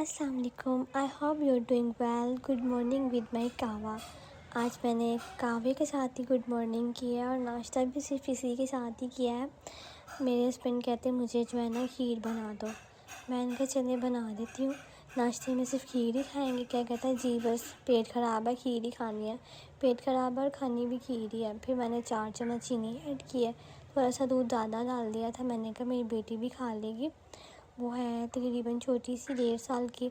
अस्सलाम वालेकुम। I hope you are doing well. Good morning with my kahwa. आज मैंने कहवे के साथ ही गुड मॉर्निंग की है और नाश्ता भी सिर्फ इसी के साथ ही किया है। मेरे हस्बैंड कहते हैं मुझे जो है ना खीर बना दो। मैंने कहा चले बना देती हूँ। नाश्ते में सिर्फ खीर ही खाएंगे क्या? कहता है जी बस पेट ख़राब है, खीर ही खानी है। पेट ख़राब है और खानी भी खीर ही है। फिर मैंने 4 चम्मच चीनी ऐड की है। थोड़ा सा दूध ज़्यादा डाल दिया था। मैंने कहा मेरी बेटी भी खा लेगी। वो है तकरीबन छोटी सी 1.5 साल की।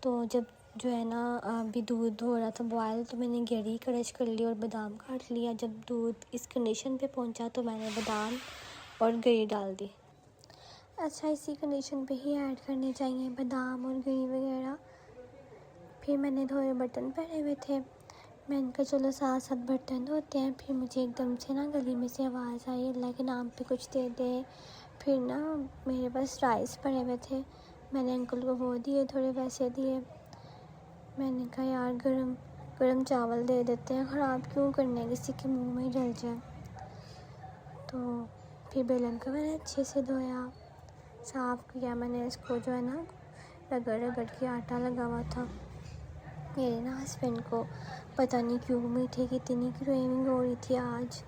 तो जब जो है ना अभी दूध हो रहा था बॉयल, तो मैंने गरी क्रश कर ली और बादाम काट लिया। जब दूध इस कंडीशन पे पहुंचा तो मैंने बादाम और गरी डाल दी। अच्छा, इसी कंडीशन पे ही ऐड करने चाहिए बादाम और गरी वगैरह। फिर मैंने थोड़े बर्तन पड़े हुए थे। मैंने कहा चलो साथ साथ बर्तन धोते हैं। फिर मुझे एकदम से ना गली में से आवाज़ आई, अल्लाह के नाम पे कुछ दे दे। फिर ना मेरे पास राइस पड़े हुए थे, मैंने अंकल को वो दिए, थोड़े पैसे दिए। मैंने कहा यार गरम गरम चावल दे देते हैं, ख़राब क्यों करने, किसी के मुंह में ही डल जाए। तो फिर बेलन को मैंने अच्छे से धोया, साफ़ किया। मैंने इसको जो है ना रगड़ रगड़ के आटा लगा हुआ था। मेरे ना हस्बैंड को पता नहीं क्यों मीठे की इतनी क्रेविंग हो रही थी आज।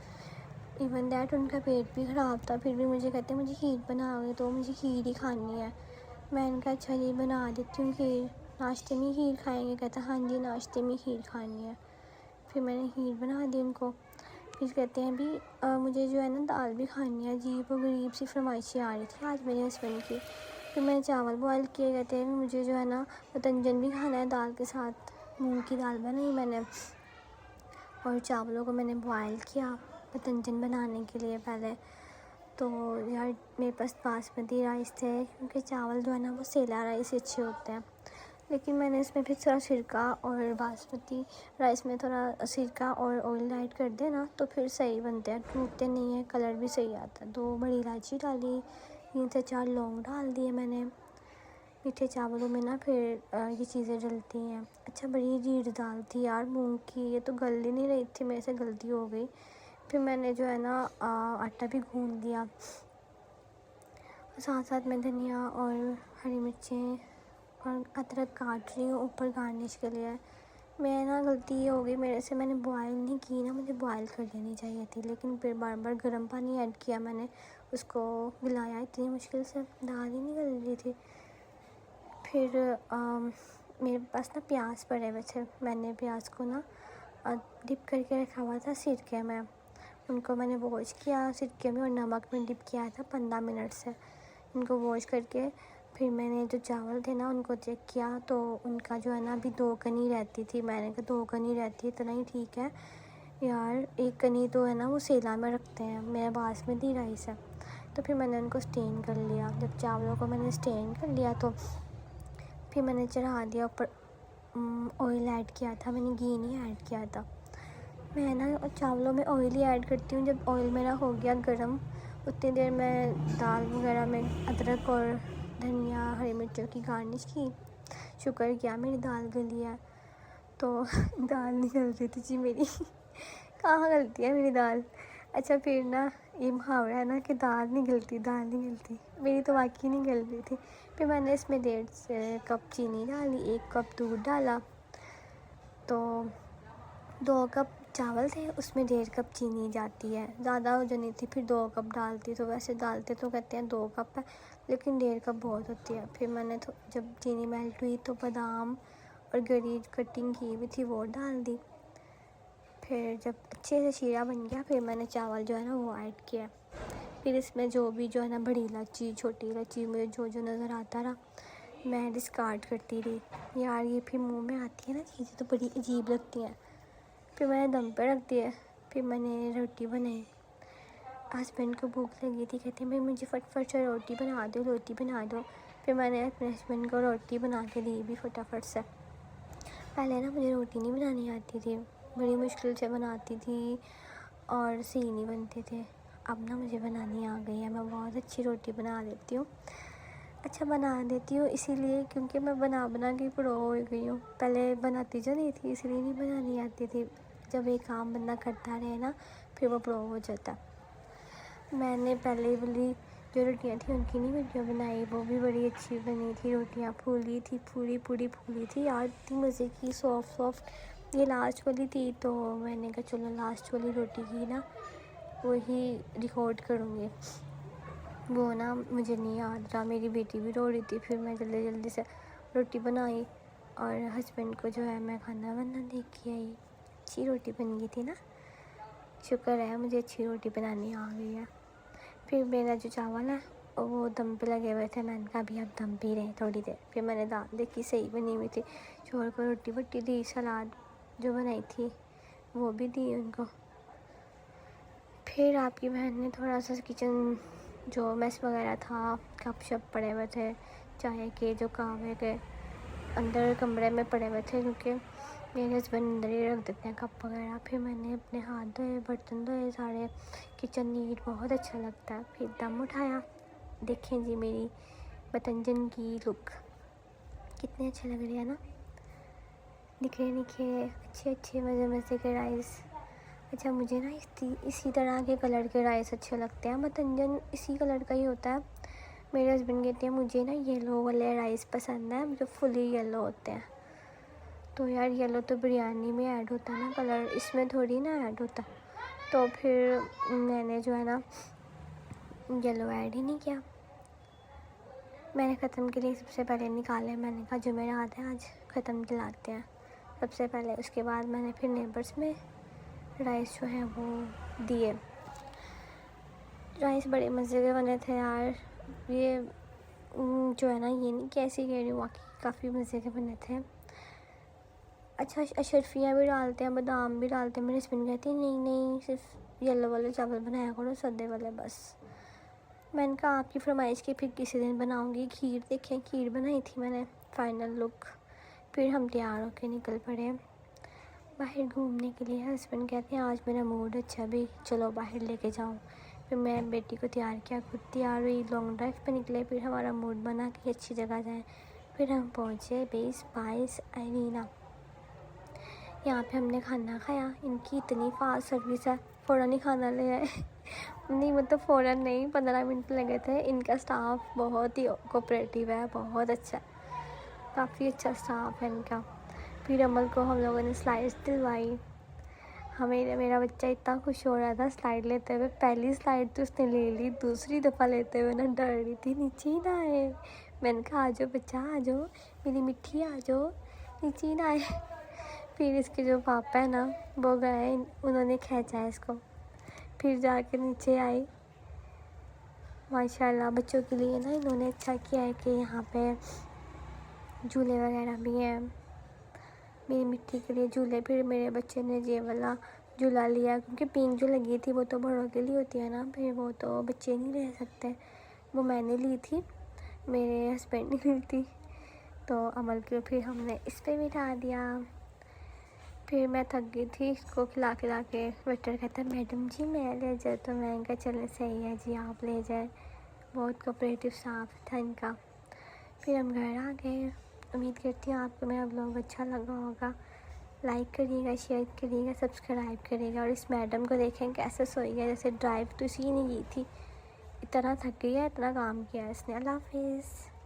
इवन दैट उनका पेट भी ख़राब था, फिर भी मुझे कहते मुझे खीर बनाओगे, तो मुझे खीर ही खानी है। मैंने कहा अच्छा जी बना देती हूँ खीर, नाश्ते में खीर खाएंगे? कहता हाँ जी नाश्ते में खीर खानी है। फिर मैंने खीर बना दी उनको। फिर कहते हैं भी मुझे जो है ना दाल भी खानी है। अजीब व गरीब सी फरमाइशें आ रही थी आज मेरे हस्बैंड की। फिर मैंने चावल बॉयल किए। कहते हैं मुझे जो है ना पतंजन भी खाना है दाल के साथ। मूंग की दाल बनाई मैंने और चावलों को मैंने बॉयल किया पतंजन बनाने के लिए पहले। तो यार मेरे पास बासमती राइस थे, क्योंकि चावल जो है ना वो सेला राइस अच्छे होते हैं। लेकिन मैंने इसमें फिर थोड़ा सिरका और बासमती राइस में थोड़ा सिरका और ऑयल ऐड कर दें ना तो फिर सही बनते हैं, टूटते नहीं हैं, कलर भी सही आता है। 2 बड़ी इलायची डाली, 3 से 4 लौंग डाल दिए मैंने। मीठे चावलों में ना फिर ये चीज़ें डलती हैं। अच्छा, बड़ी रीढ़ दाल थी यार मूंग की, ये तो गल ही नहीं रही थी, मेरे से गलती हो गई। फिर मैंने जो है ना आटा भी गूंद लिया। साथ साथ मैं धनिया और हरी मिर्चें और अदरक काट रही हूँ ऊपर गार्निश के लिए। मैं ना गलती ये हो गई मेरे से, मैंने बॉयल नहीं की ना, मुझे बॉयल कर लेनी चाहिए थी। लेकिन फिर बार बार गर्म पानी ऐड किया मैंने, उसको गलाया इतनी मुश्किल से, दाल ही नहीं गल रही थी। फिर मेरे पास ना प्याज पड़े हुए थे, मैंने प्याज को ना डिप करके रखा हुआ था सिरके में। उनको मैंने वॉश किया सिरके में और नमक में डिप किया था 15 मिनट से। इनको वॉश करके फिर मैंने जो चावल थे ना उनको चेक किया, तो उनका जो है ना अभी 2 कनी रहती थी। मैंने कहा 2 कनी रहती है इतना ही ठीक है यार, 1 कनी तो है ना वो सेला में रखते हैं, मेरा बासमती राइस है। तो फिर मैंने उनको स्टेन कर लिया। जब चावलों को मैंने स्टेन कर लिया तो फिर मैंने चढ़ा दिया ऊपर। ऑयल ऐड किया था मैंने, घी नहीं ऐड किया था। मैं ना चावलों में ऑयल ही ऐड करती हूँ। जब ऑयल मेरा हो गया गरम, उतनी देर मैं दाल वगैरह में अदरक और धनिया हरी मिर्चों की गार्निश की। शुक्र किया मेरी दाल गली है। तो दाल नहीं गल रही थी जी मेरी कहाँ गलती है मेरी दाल। अच्छा, फिर ना ये मुहावरा है ना कि दाल नहीं गलती, दाल नहीं गलती, मेरी तो वाकई नहीं गल रही थी। फिर मैंने इसमें 1.5 कप चीनी डाली, 1 कप दूध डाला। तो 2 कप चावल थे, उसमें 1.5 कप चीनी जाती है, ज़्यादा हो जानी थी। फिर 2 कप डालती, तो वैसे डालते तो कहते हैं 2 कप है, लेकिन 1.5 कप बहुत होती है। फिर मैंने जब चीनी मेल्ट हुई तो बादाम और गरी कटिंग की हुई थी वो डाल दी। फिर जब अच्छे से शीरा बन गया, फिर मैंने चावल जो है ना वो ऐड किया। फिर इसमें जो भी जो है ना बड़ी इलायची छोटी इलायची मुझे जो जो नज़र आता रहा मैं डिस्कार्ड करती रही। यार ये फिर मुंह में आती है ना चीज़ें तो बड़ी अजीब लगती हैं। फिर मैंने दम पे रख दिया। फिर मैंने रोटी बनाई। हस्बैंड को भूख लगी थी, कहते भाई मुझे फटाफट से रोटी बना दो, रोटी बना दो। फिर मैंने अपने हस्बैंड को रोटी बना के दी भी फटाफट से। पहले ना मुझे रोटी नहीं बनानी आती थी, बड़ी मुश्किल से बनाती थी और सही नहीं बनते थे। अब ना मुझे बनानी आ गई है, मैं बहुत अच्छी रोटी बना लेती हूँ। अच्छा, बना देती हूँ इसीलिए क्योंकि मैं बना बना के प्रो हो गई हूँ। पहले बनाती जो नहीं थी इसलिए नहीं बनानी आती थी। जब एक काम बंदा करता रहे ना फिर वो प्रो हो जाता। मैंने पहले वाली जो रोटियां थी उनकी नहीं वीडियो बनाई, वो भी बड़ी अच्छी बनी थी। रोटियां फूली थी, पूरी पूरी फूली थी यार, इतनी मज़े की, सॉफ्ट सॉफ्ट। ये लास्ट वाली थी तो मैंने कहा चलो लास्ट वाली रोटी की ना वही रिकॉर्ड करूँगी। वो ना मुझे नहीं याद रहा, मेरी बेटी भी रो रही थी, फिर मैं जल्दी जल्दी से रोटी बनाई और हस्बैंड को जो है मैं खाना वाना दे के आई। अच्छी रोटी बन गई थी ना, शुक्र है मुझे अच्छी रोटी बनानी आ गई है। फिर मेरा जो चावल है वो दम पे लगे हुए थे, मैंने कहा अभी आप दम पे रहे थोड़ी देर। फिर मैंने दाल देखी सही बनी हुई थी, शोहर को रोटी वोटी दी, सलाद जो बनाई थी वो भी दी उनको। फिर आपकी बहन ने थोड़ा सा किचन जो मेस वगैरह था, कप शप पड़े हुए थे चाय के, जो कहवे के अंदर कमरे में पड़े हुए थे, क्योंकि मेरे हस्बैंड अंदर ही रख देते हैं कप वगैरह। फिर मैंने अपने हाथ धोए, बर्तन धोए, सारे किचन नीट, बहुत अच्छा लगता है। फिर दम उठाया, देखें जी मेरी पतंजन की लुक कितने अच्छे लग रही है ना, निखरे निखरे अच्छे अच्छे मज़े मज़े के राइस। अच्छा मुझे ना इसी तरह के कलर के राइस अच्छे लगते हैं, मतंजन इसी कलर का ही होता है। मेरे हस्बैंड कहते हैं मुझे ना येलो वाले राइस पसंद है, जो फुली येलो होते हैं। तो यार येलो तो बिरयानी में ऐड होता है ना कलर, इसमें थोड़ी ना ऐड होता। तो फिर मैंने जो है ना येलो ऐड ही नहीं किया। मैंने ख़त्म के लिए सबसे पहले निकाले, मैंने कहा जो मेरा हाथ है आज ख़त्म दिलाते हैं सबसे पहले। उसके बाद मैंने फिर नेबर्स में राइस जो है वो दिए। राइस बड़े मज़े के बने थे यार, ये जो है ना, ये नहीं कैसे कह रही हूँ, वाकई काफ़ी मज़े के बने थे। अच्छा अशरफियाँ भी डालते हैं, बादाम भी डालते हैं। मेरे हस्बैंड कहती है नहीं नहीं, सिर्फ येलो वाले चावल बनाया करो, सदे वाले बस। मैंने कहा आपकी फरमाइश की फिर किसी दिन बनाऊँगी। खीर देखें, खीर बनाई थी मैंने, फ़ाइनल लुक। फिर हम तैयार होकर निकल पड़े बाहर घूमने के लिए। हस्बैंड कहते हैं आज मेरा मूड अच्छा भी, चलो बाहर लेके जाओ। फिर मैं बेटी को तैयार किया, खुद तैयार हुई, लॉन्ग ड्राइव पे निकले। फिर हमारा मूड बना कि अच्छी जगह जाएं। फिर हम पहुँचे बेस स्पाइस एरिना। यहाँ पे हमने खाना खाया, इनकी इतनी फास्ट सर्विस है, फ़ौरन ही खाना ले आए। नहीं मतलब फ़ौरन नहीं, 15 मिनट लगे थे। इनका स्टाफ बहुत ही कोऑपरेटिव है, बहुत अच्छा, काफ़ी अच्छा स्टाफ है इनका। फिर अमल को हम लोगों ने स्लाइड्स दिलवाई। मेरा बच्चा इतना खुश हो रहा था स्लाइड लेते हुए। पहली स्लाइड तो उसने ले ली, दूसरी दफ़ा लेते हुए ना डर रही थी नीचे ही ना आए। मैंने कहा आ जाओ बच्चा, आ जाओ मेरी मिट्टी, आ जाओ, नीचे ही ना आए। फिर इसके जो पापा है ना वो गए, उन्होंने खींचा इसको, फिर जाके नीचे आई। माशाल्लाह बच्चों के लिए ना इन्होंने अच्छा किया है कि यहाँ पे झूले वगैरह भी हैं, मेरी मिट्टी के लिए झूले। फिर मेरे बच्चे ने ये वाला झूला लिया, क्योंकि पिंक जो लगी थी वो तो बड़ों के लिए होती है ना, फिर वो तो बच्चे नहीं ले सकते। वो मैंने ली थी, मेरे हस्बैंड ने ली थी, तो अमल को फिर हमने इस पर बिठा दिया। फिर मैं थक गई थी, इसको खिला खिला के। वेटर कहता है मैडम जी मैं ले जाए, तो मैं कहा चलें सही है जी आप ले जाए। बहुत कोऑपरेटिव स्टाफ था इनका। फिर हम घर आ गए। उम्मीद करती हूँ आपको मेरा ब्लॉग अच्छा लगा होगा। लाइक करिएगा, शेयर करिएगा, सब्सक्राइब करिएगा। और इस मैडम को देखें कैसे सोई है, जैसे ड्राइव तो इसी ने की थी। इतना थक गई है, इतना काम किया है इसने। अल्लाह हाफिज़।